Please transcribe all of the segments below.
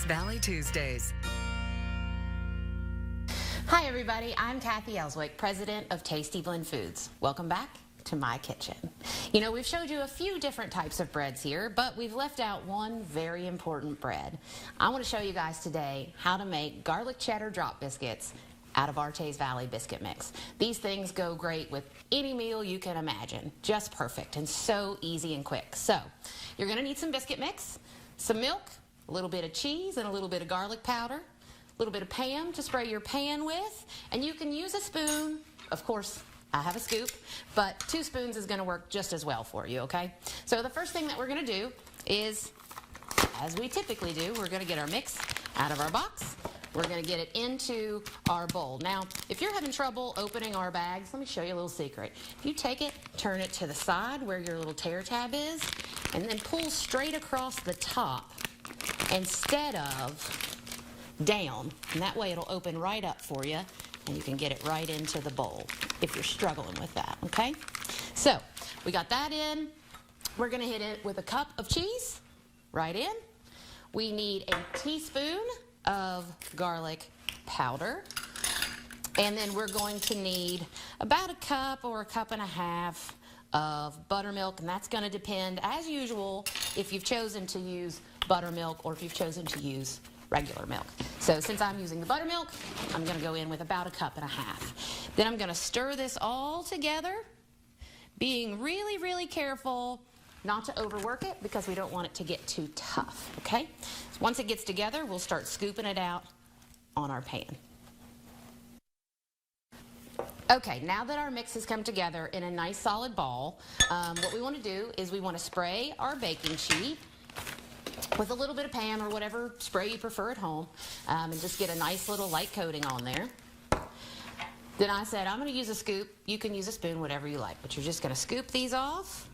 Valley Tuesdays. Hi everybody, I'm Kathy Ellswick, president of Tasty Blend Foods. Welcome back to my kitchen. You know, we've showed you a few different types of breads here, but we've left out one very important bread. I want to show you guys today how to make garlic cheddar drop biscuits out of our Teays Valley biscuit mix. These things go great with any meal you can imagine. Just perfect and so easy and quick. So, you're going to need some biscuit mix, some milk, a little bit of cheese, and a little bit of garlic powder, a little bit of Pam to spray your pan with, and you can use a spoon. Of course, I have a scoop, but 2 spoons is going to work just as well for you, okay? So the first thing that we're going to do is, as we typically do, we're going to get our mix out of our box. We're going to get it into our bowl. Now, if you're having trouble opening our bags, let me show you a little secret. If you take it, turn it to the side where your little tear tab is, and then pull straight across the top instead of down. And that way it'll open right up for you, and you can get it right into the bowl if you're struggling with that, okay? So, we got that in. We're going to hit it with a cup of cheese right in. We need a teaspoon of garlic powder, and then we're going to need about a cup or a cup and a half of buttermilk, and that's going to depend, as usual, if you've chosen to use buttermilk or if you've chosen to use regular milk. So since I'm using the buttermilk, I'm going to go in with about a cup and a half. Then I'm going to stir this all together, being really, really careful not to overwork it because we don't want it to get too tough, okay? So once it gets together, we'll start scooping it out on our pan. Okay, now that our mix has come together in a nice solid ball, what we want to do is we want to spray our baking sheet with a little bit of Pam or whatever spray you prefer at home, and just get a nice little light coating on there. Then I said I'm going to use a scoop. You can use a spoon, whatever you like, but you're just going to scoop these off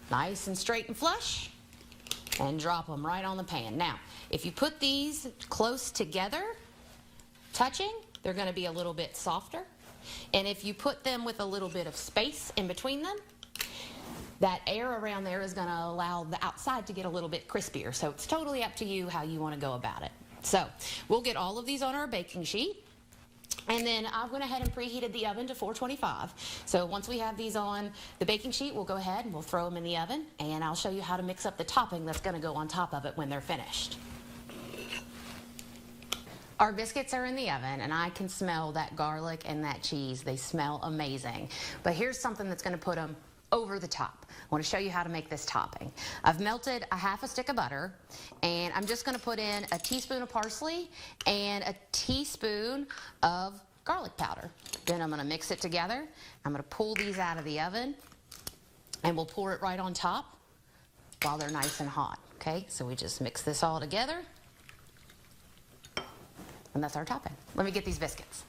nice and straight and flush and drop them right on the pan. Now, if you put these close together, touching, they're going to be a little bit softer. And if you put them with a little bit of space in between them, that air around there is going to allow the outside to get a little bit crispier. So it's totally up to you how you want to go about it. So we'll get all of these on our baking sheet. And then I went ahead and preheated the oven to 425. So once we have these on the baking sheet, we'll go ahead and we'll throw them in the oven. And I'll show you how to mix up the topping that's going to go on top of it when they're finished. Our biscuits are in the oven, and I can smell that garlic and that cheese. They smell amazing. But here's something that's going to put them over the top. I want to show you how to make this topping. I've melted a half a stick of butter, and I'm just going to put in a teaspoon of parsley and a teaspoon of garlic powder. Then I'm going to mix it together. I'm going to pull these out of the oven, and we'll pour it right on top while they're nice and hot. Okay, so we just mix this all together, and that's our topping. Let me get these biscuits.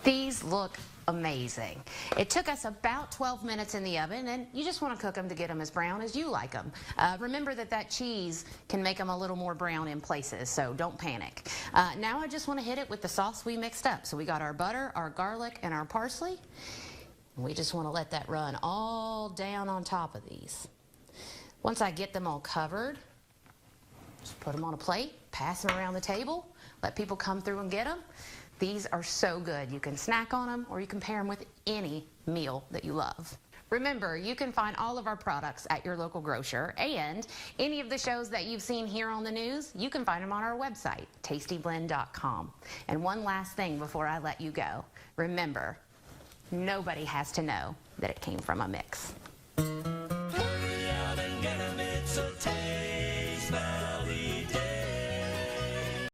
These look amazing. It took us about 12 minutes in the oven, and you just want to cook them to get them as brown as you like them. Remember that cheese can make them a little more brown in places, so don't panic. Now I just want to hit it with the sauce we mixed up. So we got our butter, our garlic, and our parsley. And we just want to let that run all down on top of these. Once I get them all covered, just put them on a plate, pass them around the table, let people come through and get them. These are so good. You can snack on them, or you can pair them with any meal that you love. Remember, you can find all of our products at your local grocer, and any of the shows that you've seen here on the news, you can find them on our website, tastyblend.com. And one last thing before I let you go. Remember, nobody has to know that it came from a mix.